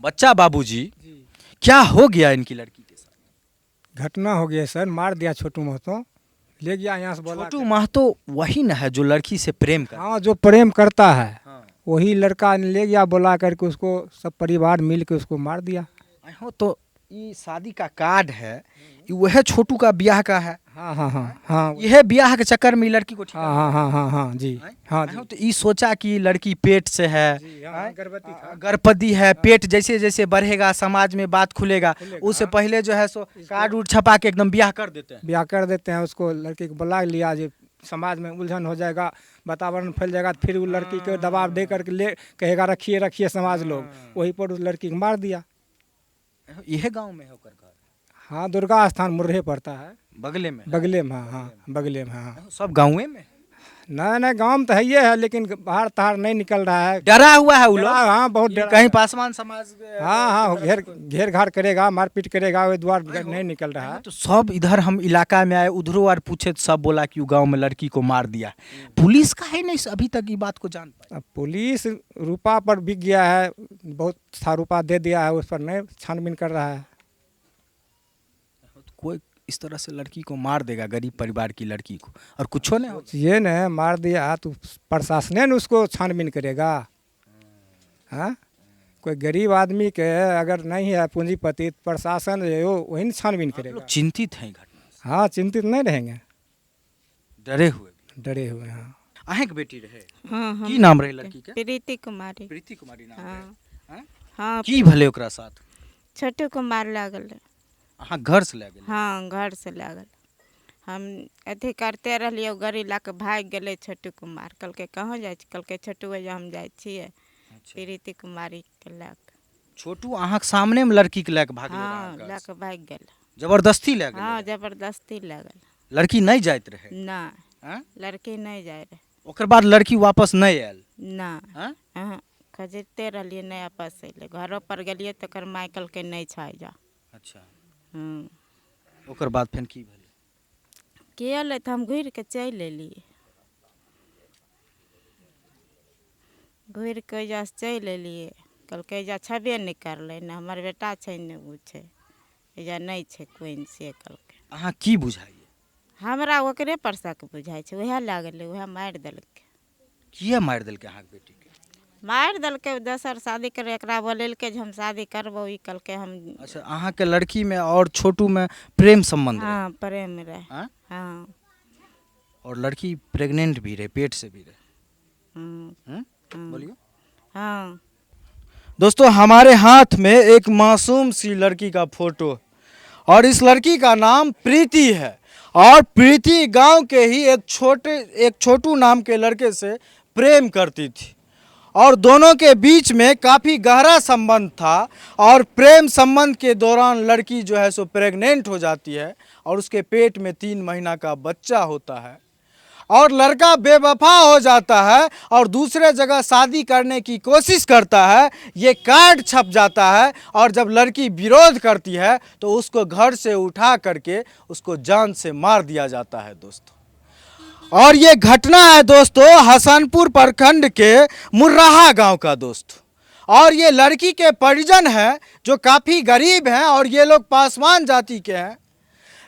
बच्चा बाबूजी, क्या हो गया इनकी लड़की के साथ? घटना हो गया सर, मार दिया छोटू महतो, ले गया यहाँ से बोला छोटू महतो वही न है जो लड़की से प्रेम कर? हाँ, जो प्रेम करता है हाँ। वही लड़का ले गया बुला करके, उसको सब परिवार मिल के उसको मार दिया। हो तो ये शादी का कार्ड है, ये वह छोटू का ब्याह का है। हाँ हाँ हाँ हाँ यह ब्याह के चक्कर में लड़की को हाँ हाँ हाँ हाँ हाँ जी हाँ जी। तो ये सोचा कि लड़की पेट से है, हाँ, गर्भवती था। गर्भवती है, पेट जैसे जैसे बढ़ेगा समाज में बात खुलेगा, उससे पहले जो है सो कार्ड उड़ छपा के एकदम ब्याह कर देते हैं। ब्याह कर देते हैं, उसको लड़की को बुला लिया, जो समाज में उलझन हो जाएगा, वातावरण फैल जाएगा, फिर वो लड़की को दबाव दे करके ले कहेगा रखिए रखिए समाज लोग, वहीं पर उस लड़की को मार दिया। यह गांव में होकर घर? हाँ, दुर्गा स्थान मुर्रे पड़ता है, बगले में? बगले में। हाँ हाँ, बगले में। हाँ, सब गाँव में? नहीं नहीं, गाँव में तो है ये है, लेकिन बाहर तहार नहीं निकल रहा है, डरा हुआ है वो लोग। हाँ, बहुत डरा। कहीं पासवान समाज हाँ हाँ, घेर घाट करेगा, मारपीट करेगा, वो द्वार नहीं निकल रहा है। तो सब इधर हम इलाका में आए, उधरों और पूछे तो सब बोला कि गांव में लड़की को मार दिया। पुलिस का है नहीं अभी तक ये बात को जान पाई? अब पुलिस रुपा पर बिक गया है, बहुत सा रुपा दे दिया है, उस पर नहीं छानबीन कर रहा है। कोई इस तरह से लड़की को मार देगा, गरीब परिवार की लड़की को, और कुछ नहीं हो? ये न मार दिया तो प्रशासन ने उसको छानबीन करेगा। हाँ, कोई गरीब आदमी के अगर नहीं है पूंजीपति, प्रशासन जो वही छानबीन करेगा। चिंतित हैं घटना से? हाँ, चिंतित नहीं रहेंगे, डरे हुए? डरे हुए। हाँ, अहें के बेटी रहे? हाँ, की नाम रहे लड़की के? प्रीति कुमारी। प्रीति कुमारी नाम हाँ रहे? हैं? हाँ, की भले ओकरा साथ? छोटू को मार लागल। अहाँ घर से ले गेल? हाँ, घर से लागल। हम अथी करते रहिए, गाड़ी ला के भाग गए छोटू कुमार। कल के कहाँ जाए? कल के छोटू हम जाए छिए प्रीति कुमारी के ला के। छोटू अहाँ के सामने में लड़की के लेके भाग हाँ, ला के भाग गए। जबरदस्ती ले गेल? हाँ, जबरदस्ती लागल। लड़की नहीं जाइत रहे? ना, हैं? लड़की नहीं जाए रहे। ओकर बाद लड़की वापस नहीं आयल? ना, हैं? हाँ, खजते रहिए, नहीं आपस अइले। घरों पर गलिए तो कर माइकल के नहीं छाए जा। अच्छा, हम्म, ओकर बाद फिर की भेल? के अल तो हम घूर के चल एलिए, घूर के एजा से चल एलिए। कल के एजा छबे नहीं करले, न हमार बेटा छै न उ छै, एजा नहीं छै कोई से। कल के अहाँ की बुझाइए? हमरा ओकरे पर शक बुझाइ छै, वएह लागल, वएह मारि देलकै। किया मारि देलकै अहाँके बेटी के? मारि देलकै, दोसर शादी करे, एकरा बोलेलकै जे हम शादी करबो, ई कल के हम। अच्छा, अहाँके लड़की में और छोटू में प्रेम संबंध रहे? हाँ, प्रेम रहे। हाँ? हाँ, और लड़की प्रेग्नेंट भी रहे, पेट से भी रहे? हम्म, बोलिए। हाँ। दोस्तों, हमारे हाथ में एक मासूम सी लड़की का फोटो, और इस लड़की का नाम प्रीति है, और प्रीति गांव के ही एक छोटू नाम के लड़के से प्रेम करती थी, और दोनों के बीच में काफ़ी गहरा संबंध था। और प्रेम संबंध के दौरान लड़की जो है सो प्रेग्नेंट हो जाती है, और उसके पेट में 3 महीना का बच्चा होता है, और लड़का बेवफा हो जाता है और दूसरे जगह शादी करने की कोशिश करता है। ये कार्ड छप जाता है, और जब लड़की विरोध करती है तो उसको घर से उठा करके उसको जान से मार दिया जाता है दोस्तों। और ये घटना है दोस्तों हसनपुर प्रखंड के मुर्राहा गांव का दोस्तों। और ये लड़की के परिजन हैं जो काफ़ी गरीब हैं, और ये लोग पासवान जाति के हैं।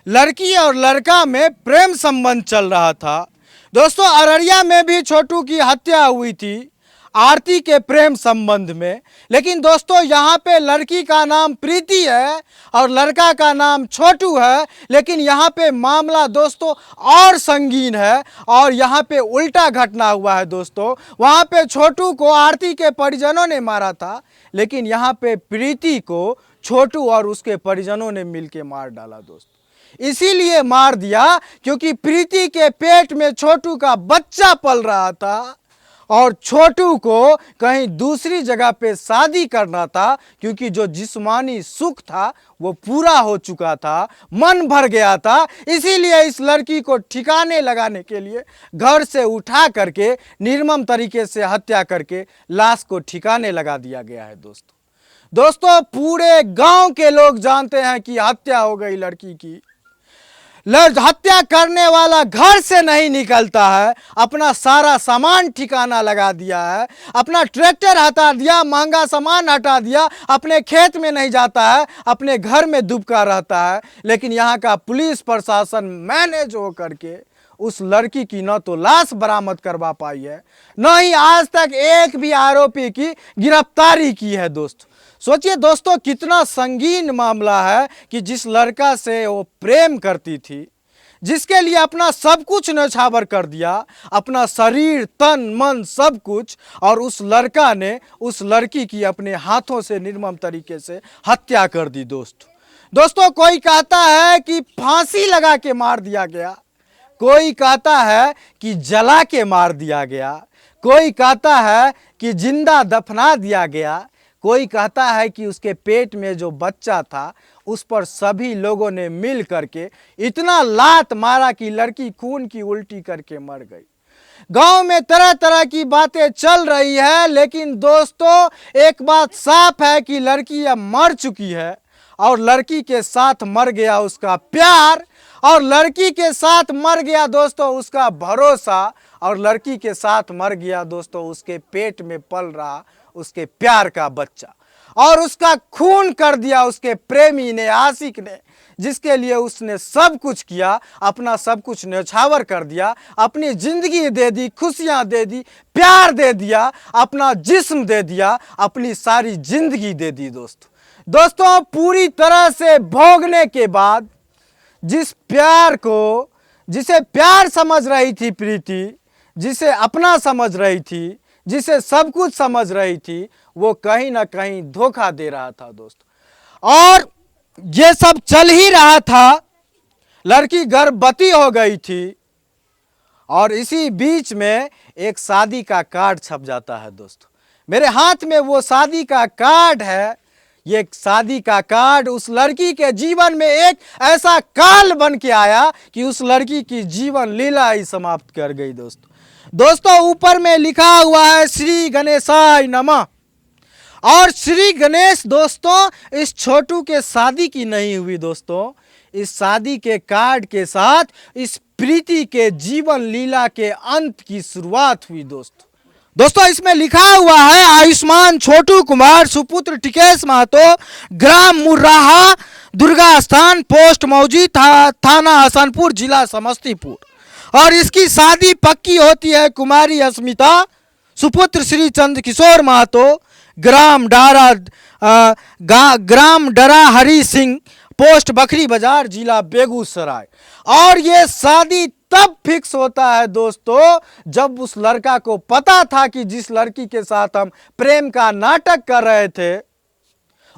लड़की और लड़का में प्रेम संबंध चल रहा था दोस्तों। अररिया में भी छोटू की हत्या हुई थी आरती के प्रेम संबंध में। लेकिन दोस्तों, यहाँ पे लड़की का नाम प्रीति है और लड़का का नाम छोटू है। लेकिन यहाँ पे मामला दोस्तों और संगीन है, और यहाँ पे उल्टा घटना हुआ है दोस्तों। वहाँ पे छोटू को आरती के परिजनों ने मारा था, लेकिन यहाँ पे प्रीति को छोटू और उसके परिजनों ने मिलके मार डाला दोस्तों। इसीलिए मार दिया क्योंकि प्रीति के पेट में छोटू का बच्चा पल रहा था, और छोटू को कहीं दूसरी जगह पे शादी करना था, क्योंकि जो जिस्मानी सुख था वो पूरा हो चुका था, मन भर गया था। इसीलिए इस लड़की को ठिकाने लगाने के लिए घर से उठा करके निर्मम तरीके से हत्या करके लाश को ठिकाने लगा दिया गया है दोस्तों। पूरे गांव के लोग जानते हैं कि हत्या हो गई लड़की की। हत्या करने वाला घर से नहीं निकलता है, अपना सारा सामान ठिकाना लगा दिया है, अपना ट्रैक्टर हटा दिया, महंगा सामान हटा दिया, अपने खेत में नहीं जाता है, अपने घर में दुबका रहता है। लेकिन यहाँ का पुलिस प्रशासन मैनेज हो करके उस लड़की की न तो लाश बरामद करवा पाई है, न ही आज तक एक भी आरोपी की गिरफ्तारी की है। सोचिए दोस्तों, कितना संगीन मामला है कि जिस लड़का से वो प्रेम करती थी, जिसके लिए अपना सब कुछ न्यौछावर कर दिया, अपना शरीर तन मन सब कुछ, और उस लड़का ने उस लड़की की अपने हाथों से निर्मम तरीके से हत्या कर दी। दोस्तों कोई कहता है कि फांसी लगा के मार दिया गया, कोई कहता है कि जला के मार दिया गया, कोई कहता है कि जिंदा दफना दिया गया, कोई कहता है कि उसके पेट में जो बच्चा था उस पर सभी लोगों ने मिल करके इतना लात मारा कि लड़की खून की उल्टी करके मर गई। गांव में तरह तरह की बातें चल रही है, लेकिन दोस्तों एक बात साफ है कि लड़की अब मर चुकी है, और लड़की के साथ मर गया उसका प्यार, और लड़की के साथ मर गया दोस्तों उसका भरोसा, और लड़की के साथ मर गया दोस्तों उसके पेट में पल रहा उसके प्यार का बच्चा, और उसका खून कर दिया उसके प्रेमी ने, आशिक ने, जिसके लिए उसने सब कुछ किया, अपना सब कुछ न्यौछावर कर दिया, अपनी जिंदगी दे दी, खुशियां दे दी, प्यार दे दिया, अपना जिस्म दे दिया, अपनी सारी जिंदगी दे दी। दोस्तों पूरी तरह से भोगने के बाद जिस प्यार को, जिसे प्यार समझ रही थी प्रीति, जिसे अपना समझ रही थी, जिसे सब कुछ समझ रही थी, वो कहीं ना कहीं धोखा दे रहा था और ये सब चल ही रहा था। लड़की गर्भवती हो गई थी, और इसी बीच में एक शादी का कार्ड छप जाता है। मेरे हाथ में वो शादी का कार्ड है। ये शादी का कार्ड उस लड़की के जीवन में एक ऐसा काल बन के आया कि उस लड़की की जीवन लीला ही समाप्त कर गई। दोस्तों ऊपर में लिखा हुआ है श्री गणेशाय नमः, और श्री गणेश दोस्तों इस छोटू के शादी की नहीं हुई दोस्तों, इस शादी के कार्ड के साथ इस प्रीति के जीवन लीला के अंत की शुरुआत हुई। दोस्तों इसमें लिखा हुआ है आयुष्मान छोटू कुमार सुपुत्र टिकेश महतो, ग्राम मुर्राहा, दुर्गा स्थान, पोस्ट मौजी, थाना हसनपुर, जिला समस्तीपुर, और इसकी शादी पक्की होती है कुमारी अस्मिता सुपुत्र श्री चंद्र किशोर महतो, ग्राम डरा हरि सिंह, पोस्ट बखरी बाजार, जिला बेगूसराय। और ये शादी तब फिक्स होता है दोस्तों जब उस लड़का को पता था कि जिस लड़की के साथ हम प्रेम का नाटक कर रहे थे,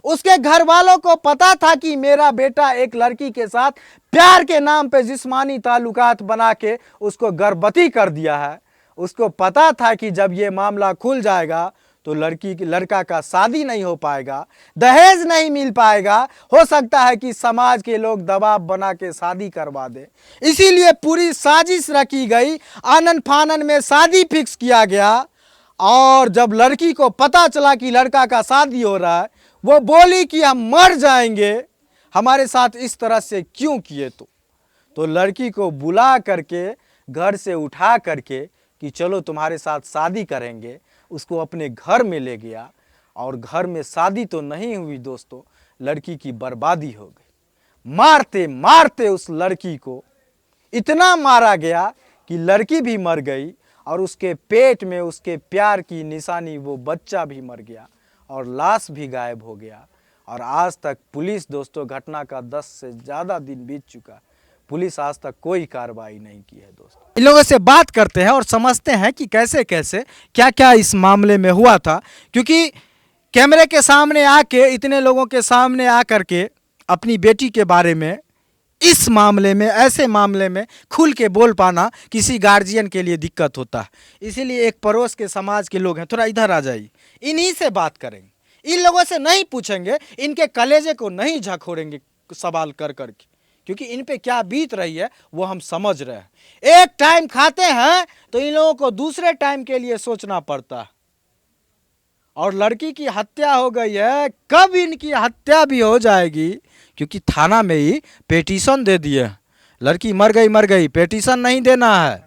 उसके घर वालों को पता था कि मेरा बेटा एक लड़की के साथ प्यार के नाम पे जिस्मानी ताल्लुकात बना के उसको गर्भवती कर दिया है। उसको पता था कि जब ये मामला खुल जाएगा तो लड़का का शादी नहीं हो पाएगा, दहेज नहीं मिल पाएगा, हो सकता है कि समाज के लोग दबाव बना के शादी करवा दे। इसीलिए पूरी साजिश रखी गई, आनन फानन में शादी फिक्स किया गया। और जब लड़की को पता चला कि लड़का का शादी हो रहा है, वो बोली कि हम मर जाएंगे, हमारे साथ इस तरह से क्यों किए। तो लड़की को बुला करके घर से उठा करके कि चलो तुम्हारे साथ शादी करेंगे, उसको अपने घर में ले गया। और घर में शादी तो नहीं हुई दोस्तों, लड़की की बर्बादी हो गई। मारते मारते उस लड़की को इतना मारा गया कि लड़की भी मर गई, और उसके पेट में उसके प्यार की निशानी वो बच्चा भी मर गया, और लाश भी गायब हो गया। और आज तक पुलिस दोस्तों, घटना का 10 से ज़्यादा दिन बीत चुका, पुलिस आज तक कोई कार्रवाई नहीं की है। दोस्तों इन लोगों से बात करते हैं और समझते हैं कि कैसे कैसे क्या क्या इस मामले में हुआ था, क्योंकि कैमरे के सामने आके, इतने लोगों के सामने आकर के अपनी बेटी के बारे में, इस मामले में, ऐसे मामले में खुल के बोल पाना किसी गार्जियन के लिए दिक्कत होता है। इसीलिए एक पड़ोस के समाज के लोग हैं, थोड़ा इधर आ जाइए, इन्हीं से बात करेंगे। इन लोगों से नहीं पूछेंगे, इनके कलेजे को नहीं झकोड़ेंगे सवाल कर करके, क्योंकि इन पे क्या बीत रही है वो हम समझ रहे हैं। एक टाइम खाते हैं तो इन लोगों को दूसरे टाइम के लिए सोचना पड़ता है। और लड़की की हत्या हो गई है, कब इनकी हत्या भी हो जाएगी, क्योंकि थाना में ही पिटीशन दे दिए, लड़की मर गई, पेटिशन नहीं देना है।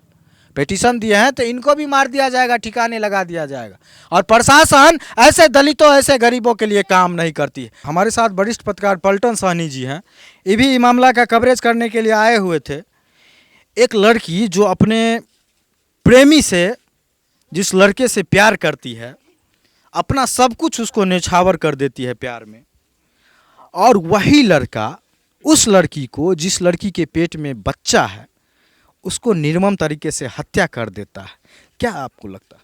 पेटिशन दिए हैं तो इनको भी मार दिया जाएगा, ठिकाने लगा दिया जाएगा। और प्रशासन ऐसे दलितों, ऐसे गरीबों के लिए काम नहीं करती है। हमारे साथ वरिष्ठ पत्रकार पलटन साहनी जी हैं, ये भी मामला का कवरेज करने के लिए आए हुए थे। एक लड़की जो अपने प्रेमी से, जिस लड़के से प्यार करती है, अपना सब कुछ उसको न्यौछावर कर देती है प्यार में, और वही लड़का उस लड़की को, जिस लड़की के पेट में बच्चा है, उसको निर्मम तरीके से हत्या कर देता है। क्या आपको लगता है?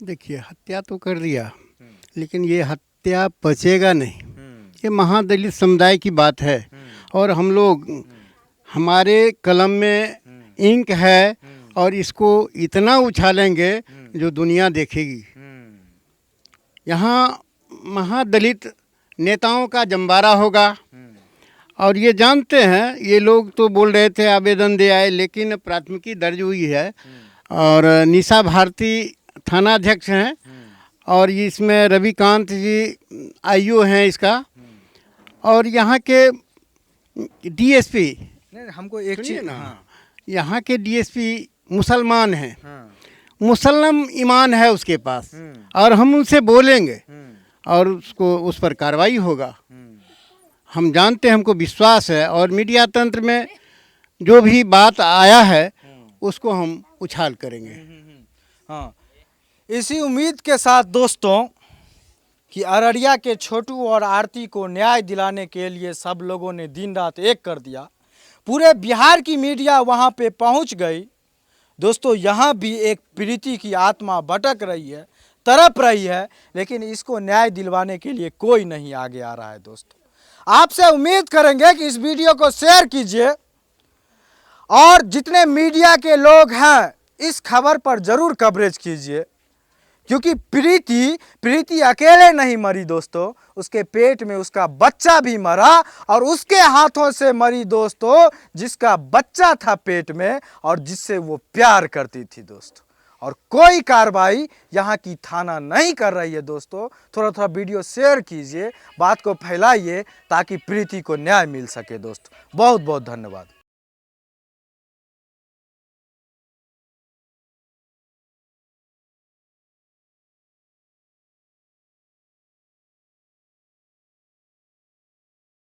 देखिए, हत्या तो कर दिया, लेकिन ये हत्या बचेगा नहीं। ये महादलित समुदाय की बात है, और हम लोग, हमारे कलम में इंक है, और इसको इतना उछालेंगे जो दुनिया देखेगी। यहाँ महादलित नेताओं का जंबारा होगा, और ये जानते हैं, ये लोग तो बोल रहे थे आवेदन दे आए, लेकिन प्राथमिकी दर्ज हुई है, और निशा भारती थानाध्यक्ष हैं, और इसमें रविकांत जी आईओ हैं इसका, और यहाँ के डीएसपी, हमको एक चीज ना, यहाँ के डीएसपी मुसलमान हैं, मुसलम ईमान है उसके पास, और हम उनसे बोलेंगे और उसको, उस पर कार्रवाई होगा। हम जानते हैं, हमको विश्वास है, और मीडिया तंत्र में जो भी बात आया है उसको हम उछाल करेंगे। हाँ, इसी उम्मीद के साथ दोस्तों कि अररिया के छोटू और आरती को न्याय दिलाने के लिए सब लोगों ने दिन रात एक कर दिया। पूरे बिहार की मीडिया वहाँ पे पहुँच गई। दोस्तों, यहाँ भी एक प्रीति की आत्मा भटक रही है, तड़प रही है, लेकिन इसको न्याय दिलवाने के लिए कोई नहीं आगे आ रहा है। दोस्तों, आपसे उम्मीद करेंगे कि इस वीडियो को शेयर कीजिए, और जितने मीडिया के लोग हैं इस खबर पर जरूर कवरेज कीजिए, क्योंकि प्रीति अकेले नहीं मरी दोस्तों, उसके पेट में उसका बच्चा भी मरा, और उसके हाथों से मरी दोस्तों, जिसका बच्चा था पेट में और जिससे वो प्यार करती थी दोस्तों। और कोई कार्रवाई यहाँ की थाना नहीं कर रही है। दोस्तों, थोड़ा थोड़ा वीडियो शेयर कीजिए, बात को फैलाइए, ताकि प्रीति को न्याय मिल सके। दोस्तों, बहुत बहुत धन्यवाद।